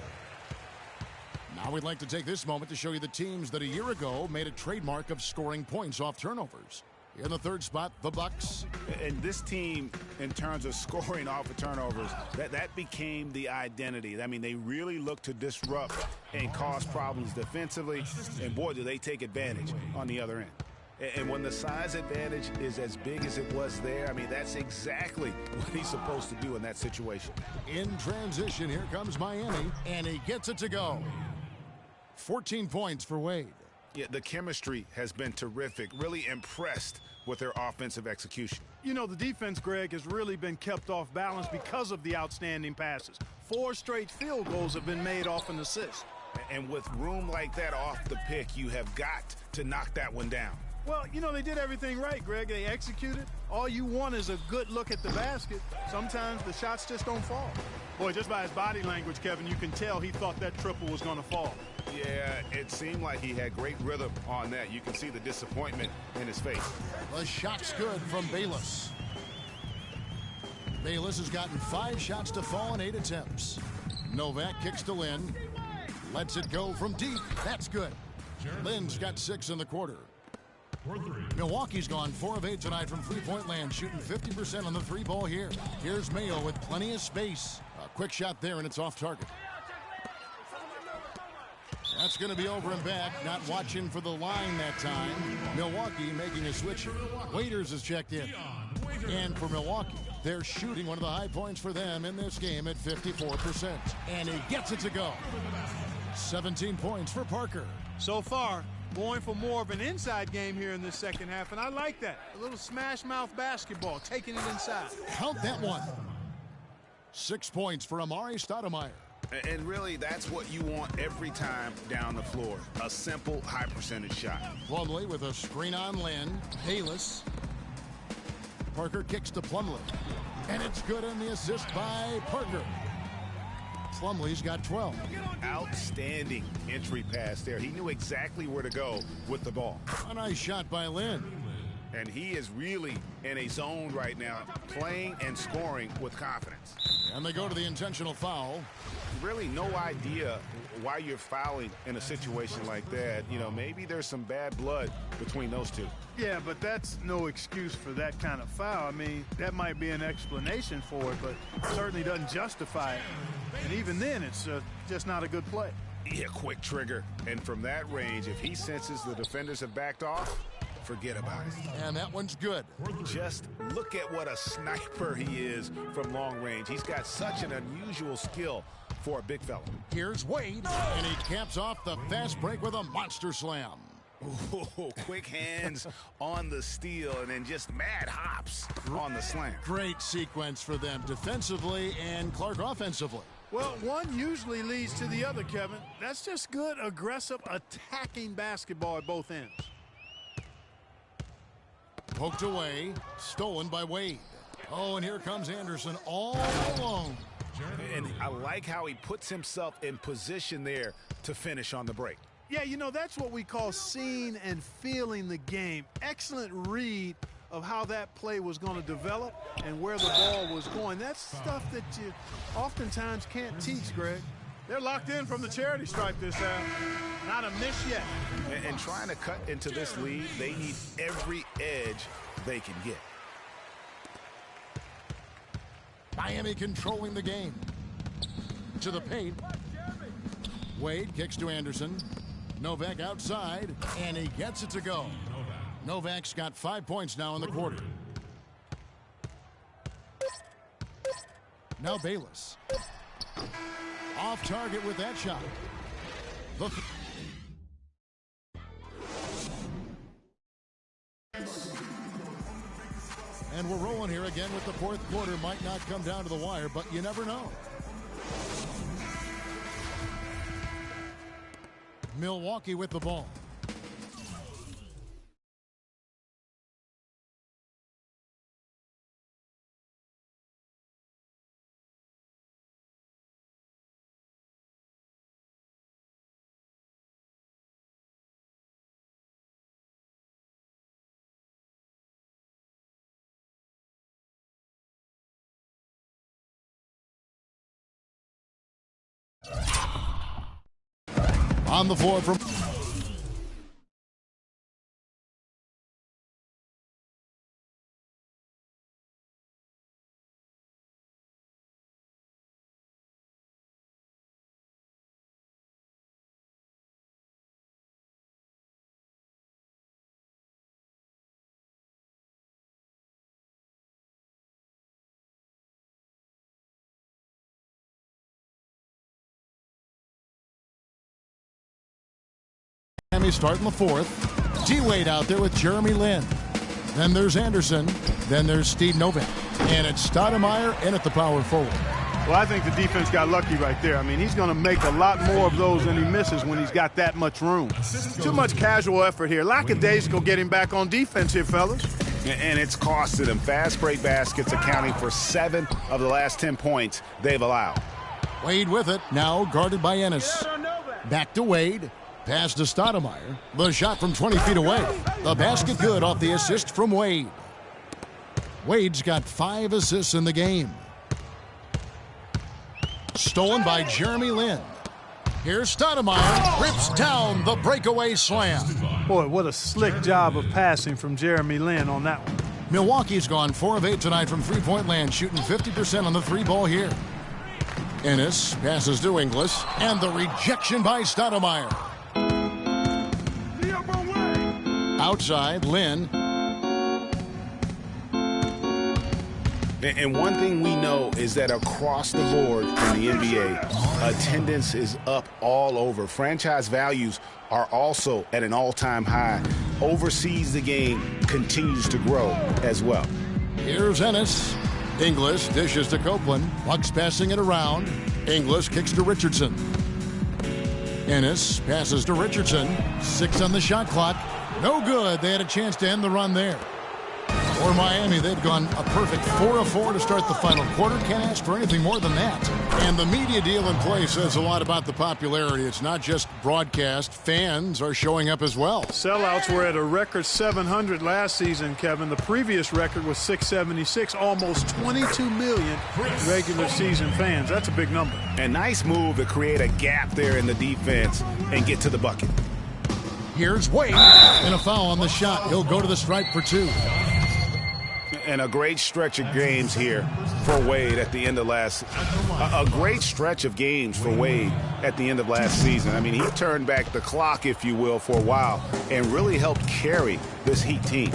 Now we'd like to take this moment to show you the teams that a year ago made a trademark of scoring points off turnovers. In the third spot, the Bucks. And this team, in terms of scoring off of turnovers, that became the identity. I mean, they really look to disrupt and cause problems defensively, and boy, do they take advantage on the other end. And when the size advantage is as big as it was there, I mean, that's exactly what he's supposed to do in that situation. In transition, here comes Miami, and he gets it to go. 14 points for Wade. Yeah, the chemistry has been terrific. Really impressed with their offensive execution. You know, the defense, Greg, has really been kept off balance because of the outstanding passes. 4 straight field goals have been made off an assist. And with room like that off the pick, you have got to knock that one down. Well, you know, they did everything right, Greg. They executed. All you want is a good look at the basket. Sometimes the shots just don't fall. Boy, just by his body language, Kevin, you can tell he thought that triple was going to fall. Yeah, it seemed like he had great rhythm on that. You can see the disappointment in his face. The shot's good from Bayless. Bayless has gotten 5 shots to fall in 8 attempts. Novak kicks to Lynn. Lets it go from deep. That's good. Lynn's got 6 in the quarter. Milwaukee's gone 4 of 8 tonight from three-point land, shooting 50% on the 3-ball here. Here's Mayo with plenty of space. A quick shot there, and it's off target. That's going to be over and back. Not watching for the line that time. Milwaukee making a switch. Waiters has checked in. And for Milwaukee, they're shooting one of the high points for them in this game at 54%. And he gets it to go. 17 points for Parker. So far, going for more of an inside game here in this second half, and I like that. A little smash-mouth basketball, taking it inside. Count that one. 6 points for Amari Stoudemire. And really, that's what you want every time down the floor. A simple, high-percentage shot. Plumlee with a screen on Lynn. Bayless. Parker kicks to Plumlee. And it's good on the assist by Parker. Plumlee's got 12. Outstanding entry pass there. He knew exactly where to go with the ball. A nice shot by Lynn. And he is really in a zone right now, playing and scoring with confidence. And they go to the intentional foul. Really no idea why you're fouling in a situation like that. You know, maybe there's some bad blood between those two. Yeah, but that's no excuse for that kind of foul. I mean, that might be an explanation for it, but it certainly doesn't justify it. And even then, it's just not a good play. Yeah, quick trigger. And from that range, if he senses the defenders have backed off, forget about it. And that one's good. Just look at what a sniper he is from long range. He's got such an unusual skill for a big fella. Here's Wade, and he caps off the fast break with a monster slam. Ooh, quick hands on the steal, and then just mad hops on the slam. Great sequence for them defensively and Clark offensively. Well, one usually leads to the other, Kevin. That's just good, aggressive, attacking basketball at both ends. Poked away, stolen by Wade. Oh, and here comes Anderson all alone. And I like how he puts himself in position there to finish on the break. Yeah, you know, that's what we call seeing and feeling the game. Excellent read of how that play was going to develop and where the ball was going. That's stuff that you oftentimes can't teach, Greg. They're locked in from the charity stripe this half. Not a miss yet. And trying to cut into this lead, they need every edge they can get. Miami controlling the game. To the paint. Wade kicks to Anderson. Novak outside, and he gets it to go. Novak's got 5 points now in the quarter. Now Bayless. Off target with that shot. And we're rolling here again with the fourth quarter. Might not come down to the wire, but you never know. Milwaukee with the ball. On the floor from Miami starting the fourth. D-Wade out there with Jeremy Lin. Then there's Anderson. Then there's Steve Novak. And it's Stoudemire in at the power forward. Well, I think the defense got lucky right there. I mean, he's going to make a lot more of those than he misses when he's got that much room. Too much casual effort here. Lackadaisical getting back on defense here, fellas. And it's costed them. Fast break baskets accounting for 7 of the last 10 points they've allowed. Wade with it. Now guarded by Ennis. Back to Wade. Pass to Stoudemire. The shot from 20 feet away. The basket good off the assist from Wade. Wade's got 5 assists in the game. Stolen by Jeremy Lin. Here's Stoudemire. Rips down the breakaway slam. Boy, what a slick job of passing from Jeremy Lin on that one. Milwaukee's gone 4 of 8 tonight from three-point land, shooting 50% on the 3-ball here. Ennis passes to Inglis, and the rejection by Stoudemire. Outside, Lin. And one thing we know is that across the board in the NBA, attendance is up all over. Franchise values are also at an all-time high. Overseas, the game continues to grow as well. Here's Ennis. Inglis dishes to Copeland. Bucks passing it around. Inglis kicks to Richardson. Ennis passes to Richardson. 6 on the shot clock. No good. They had a chance to end the run there. For Miami, they've gone a perfect 4 of 4 to start the final quarter. Can't ask for anything more than that. And the media deal in play says a lot about the popularity. It's not just broadcast. Fans are showing up as well. Sellouts were at a record 700 last season, Kevin. The previous record was 676, almost 22 million regular season fans. That's a big number. A nice move to create a gap there in the defense and get to the bucket. Here's Wade. And a foul on the shot. He'll go to the stripe for 2. And a great stretch of games here for Wade at the end of a great stretch of games for Wade at the end of last season. I mean, he turned back the clock, if you will, for a while and really helped carry this Heat team.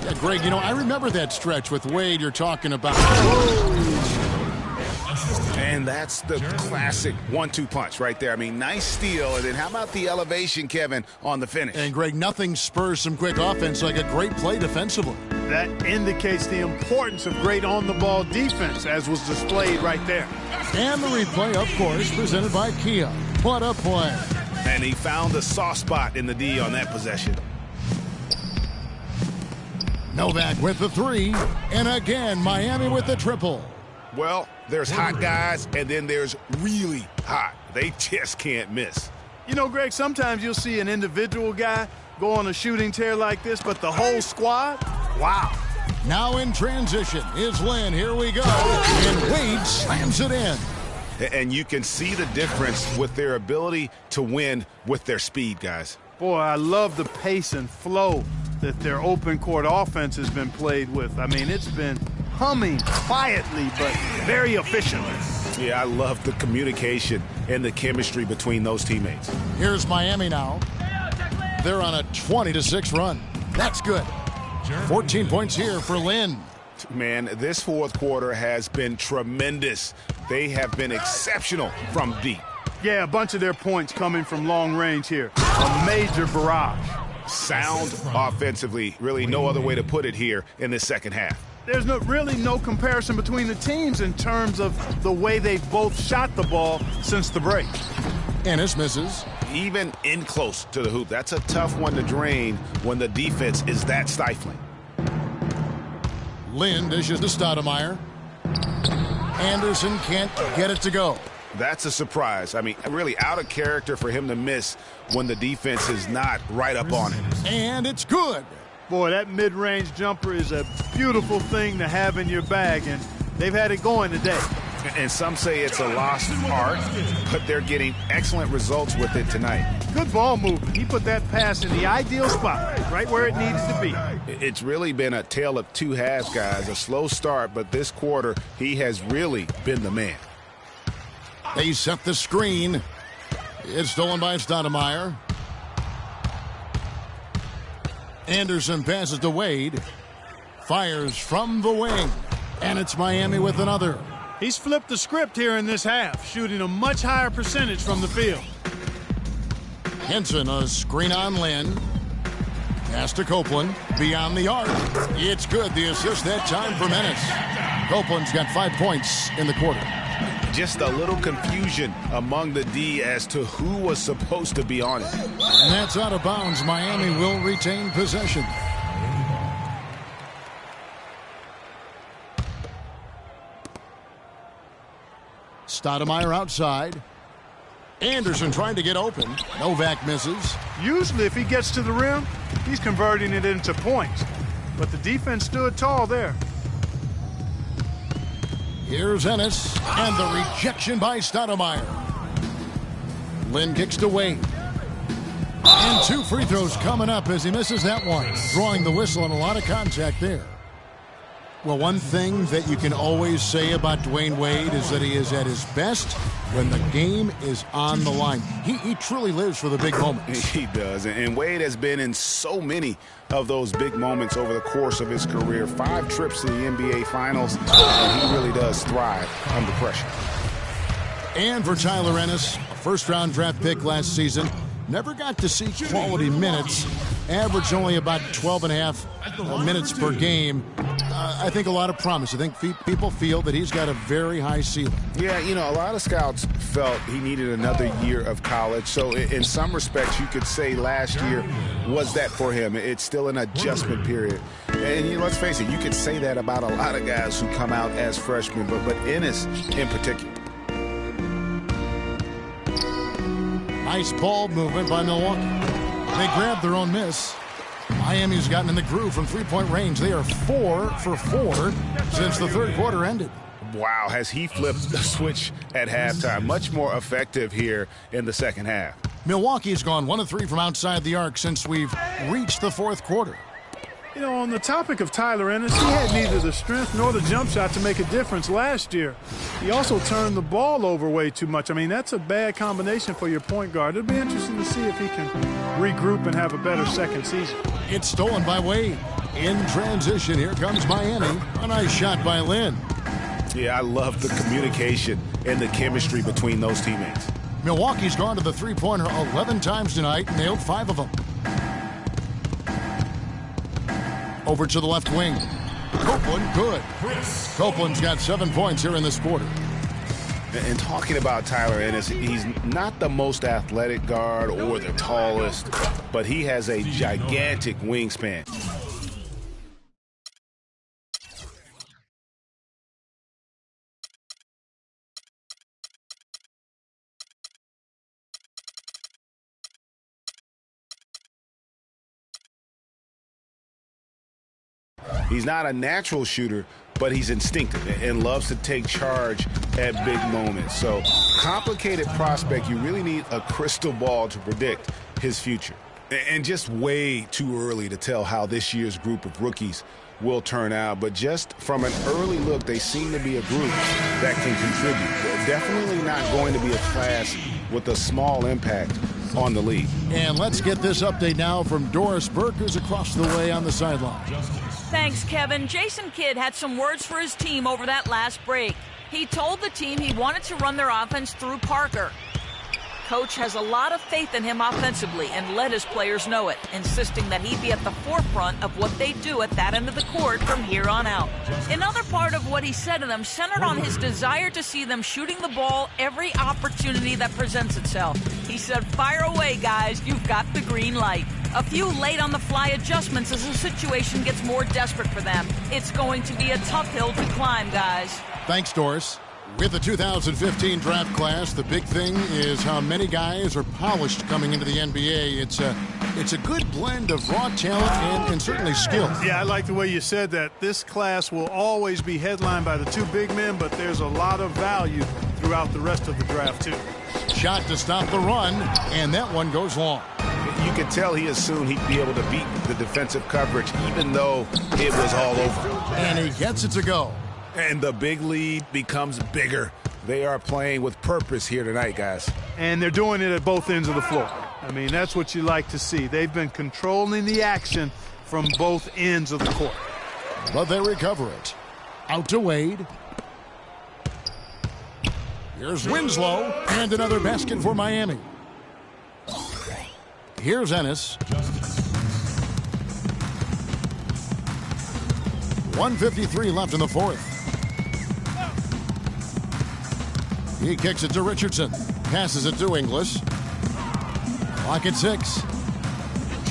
Yeah, Greg, you know, I remember that stretch with Wade you're talking about. And that's the classic 1-2 punch right there. I mean, nice steal. And then how about the elevation, Kevin, on the finish? And, Greg, nothing spurs some quick offense like a great play defensively. That indicates the importance of great on-the-ball defense, as was displayed right there. And the replay, of course, presented by Kia. What a play. And he found the soft spot in the D on that possession. Novak with the 3. And again, Miami with the triple. Well, there's hot guys, and then there's really hot. They just can't miss. You know, Greg, sometimes you'll see an individual guy go on a shooting tear like this, but the whole squad, wow. Now in transition is Lin. Here we go. And Wade slams it in. And you can see the difference with their ability to win with their speed, guys. Boy, I love the pace and flow that their open court offense has been played with. I mean, it's been humming quietly, but very efficiently. Yeah, I love the communication and the chemistry between those teammates. Here's Miami now. They're on a 20-6 run. That's good. 14 points here for Lin. Man, this fourth quarter has been tremendous. They have been exceptional from deep. Yeah, a bunch of their points coming from long range here. A major barrage. Sound offensively, really no other way to put it here in this second half. There's really no comparison between the teams in terms of the way they've both shot the ball since the break. Ennis misses. Even in close to the hoop. That's a tough one to drain when the defense is that stifling. Lin dishes to Stoudemire. Anderson can't get it to go. That's a surprise. I mean, really out of character for him to miss when the defense is not right up on it. And it's good. Boy, that mid-range jumper is a beautiful thing to have in your bag, and they've had it going today. And some say it's a lost art, but they're getting excellent results with it tonight. Good ball movement. He put that pass in the ideal spot, right where it needs to be. It's really been a tale of two halves, guys. A slow start, but this quarter, he has really been the man. They set the screen. It's stolen by Stoudemire. Anderson passes to Wade. Fires from the wing. And it's Miami with another. He's flipped the script here in this half, shooting a much higher percentage from the field. Henson, a screen on Lynn. Pass to Copeland. Beyond the arc. It's good. The assist that time for Menace. Copeland's got 5 points in the quarter. Just a little confusion among the D as to who was supposed to be on it. And that's out of bounds. Miami will retain possession. Stoudemire outside. Anderson trying to get open. Novak misses. Usually if he gets to the rim, he's converting it into points. But the defense stood tall there. Here's Ennis, and the rejection by Stoudemire. Lynn kicks to Wade. And 2 free throws coming up as he misses that one. Drawing the whistle and a lot of contact there. Well, one thing that you can always say about Dwayne Wade is that he is at his best when the game is on the line. He truly lives for the big moments. He does, and Wade has been in so many of those big moments over the course of his career. 5 trips to the NBA Finals, and he really does thrive under pressure. And for Tyler Ennis, a first-round draft pick last season, never got to see quality minutes, averaged only about 12.5 minutes per game. I think a lot of promise. I think people feel that he's got a very high ceiling. Yeah, you know, a lot of scouts felt he needed another year of college. So in some respects, you could say last year was that for him. It's still an adjustment period. And let's face it, you could say that about a lot of guys who come out as freshmen, but Ennis in particular. Nice ball movement by Milwaukee. They grabbed their own miss. Miami's gotten in the groove from three-point range. They are 4 for 4 since the third quarter ended. Wow, has he flipped the switch at halftime. Much more effective here in the second half. Milwaukee's gone 1 of 3 from outside the arc since we've reached the fourth quarter. You know, on the topic of Tyler Ennis, he had neither the strength nor the jump shot to make a difference last year. He also turned the ball over way too much. I mean, that's a bad combination for your point guard. It'll be interesting to see if he can regroup and have a better second season. It's stolen by Wade. In transition, here comes Miami. A nice shot by Lynn. Yeah, I love the communication and the chemistry between those teammates. Milwaukee's gone to the three-pointer 11 times tonight, nailed 5 of them. Over to the left wing. Copeland, good. Copeland's got 7 points here in this quarter. And talking about Tyler Ennis, he's not the most athletic guard or the tallest, but he has a gigantic wingspan. He's not a natural shooter, but he's instinctive and loves to take charge at big moments. So, complicated prospect, you really need a crystal ball to predict his future. And just way too early to tell how this year's group of rookies will turn out. But just from an early look, they seem to be a group that can contribute. They're definitely not going to be a class with a small impact on the league. And let's get this update now from Doris Burke, who's across the way on the sideline. Thanks, Kevin. Jason Kidd had some words for his team over that last break. He told the team he wanted to run their offense through Parker. Coach has a lot of faith in him offensively and let his players know it, insisting that he be at the forefront of what they do at that end of the court from here on out. Another part of what he said to them centered on his desire to see them shooting the ball every opportunity that presents itself. He said, "Fire away, guys. You've got the green light." A few late-on-the-fly adjustments as the situation gets more desperate for them. It's going to be a tough hill to climb, guys. Thanks, Doris. With the 2015 draft class, the big thing is how many guys are polished coming into the NBA. It's a good blend of raw talent and certainly skill. Yeah, I like the way you said that. This class will always be headlined by the two big men, but there's a lot of value throughout the rest of the draft, too. Shot to stop the run, and that one goes long. You could tell he assumed he'd be able to beat the defensive coverage, even though it was all over. And he gets it to go. And the big lead becomes bigger. They are playing with purpose here tonight, guys. And they're doing it at both ends of the floor. I mean, that's what you like to see. They've been controlling the action from both ends of the court. But they recover it. Out to Wade. Here's Winslow, and another basket for Miami. Here's Ennis. 1:53 left in the fourth. He kicks it to Richardson. Passes it to Inglis. Clock at 6.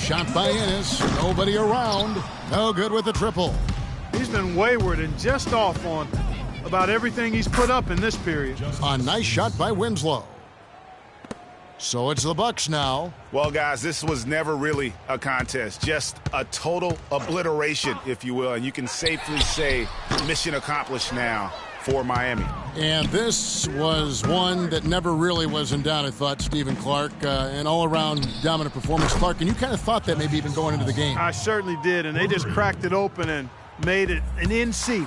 Shot by Ennis. Nobody around. No good with the triple. He's been wayward and just off on about everything he's put up in this period. A nice shot by Winslow. So it's the Bucks now. Well, guys, this was never really a contest. Just a total obliteration, if you will. And you can safely say mission accomplished now for Miami. And this was one that never really was in doubt, I thought, Stephen Clark. An all-around dominant performance. Clark, and you kind of thought that maybe even going into the game. I certainly did, and they just cracked it open and made it an NC.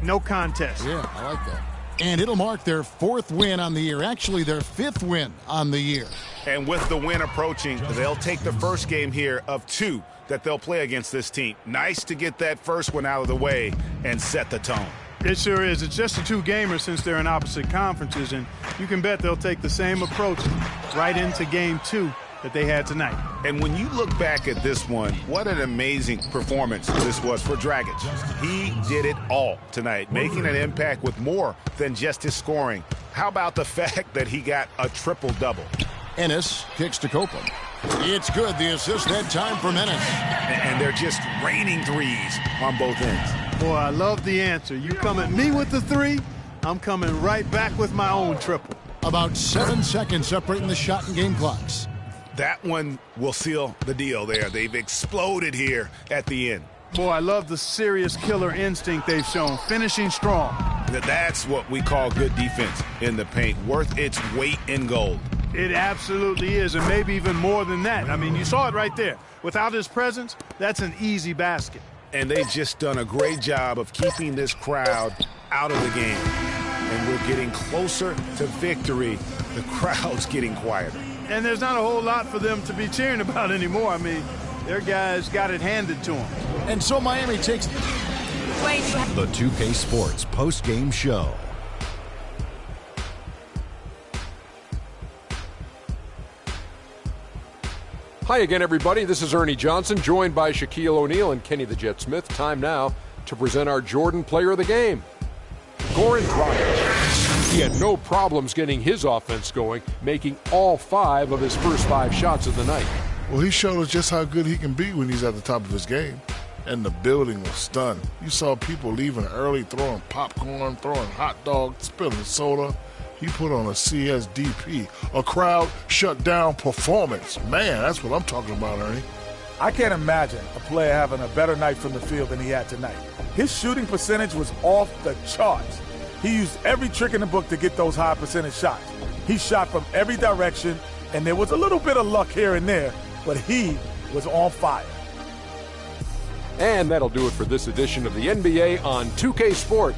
No contest. Yeah, I like that. And it'll mark their 4th win on the year. Actually, their 5th win on the year. And with the win approaching, they'll take the first game here of 2 that they'll play against this team. Nice to get that first one out of the way and set the tone. It sure is. It's just a 2-gamer since they're in opposite conferences, and you can bet they'll take the same approach right into game 2 that they had tonight. And when you look back at this one, what an amazing performance this was for Dragic. He did it all tonight, making an impact with more than just his scoring. How about the fact that he got a triple-double? Ennis kicks to Copeland. It's good. The assist that time for Ennis. And they're just raining threes on both ends. Boy, I love the answer. You come at me with the 3, I'm coming right back with my own triple. About 7 seconds separating the shot and game clocks. That one will seal the deal there. They've exploded here at the end. Boy, I love the serious killer instinct they've shown, finishing strong. That's what we call good defense in the paint, worth its weight in gold. It absolutely is, and maybe even more than that. I mean, you saw it right there. Without his presence, that's an easy basket. And they've just done a great job of keeping this crowd out of the game. And we're getting closer to victory. The crowd's getting quieter. And there's not a whole lot for them to be cheering about anymore. I mean, their guys got it handed to them. And so Miami takes the 2K Sports post-game show. Hi again, everybody. This is Ernie Johnson, joined by Shaquille O'Neal and Kenny the Jet Smith. Time now to present our Jordan Player of the Game, Goran Dragic. He had no problems getting his offense going, making all 5 of his first 5 shots of the night. Well, he showed us just how good he can be when he's at the top of his game. And the building was stunned. You saw people leaving early, throwing popcorn, throwing hot dogs, spilling soda. He put on a CSDP, a crowd shut down performance. Man, that's what I'm talking about, Ernie. I can't imagine a player having a better night from the field than he had tonight. His shooting percentage was off the charts. He used every trick in the book to get those high percentage shots. He shot from every direction, and there was a little bit of luck here and there, but he was on fire. And that'll do it for this edition of the NBA on 2K Sport.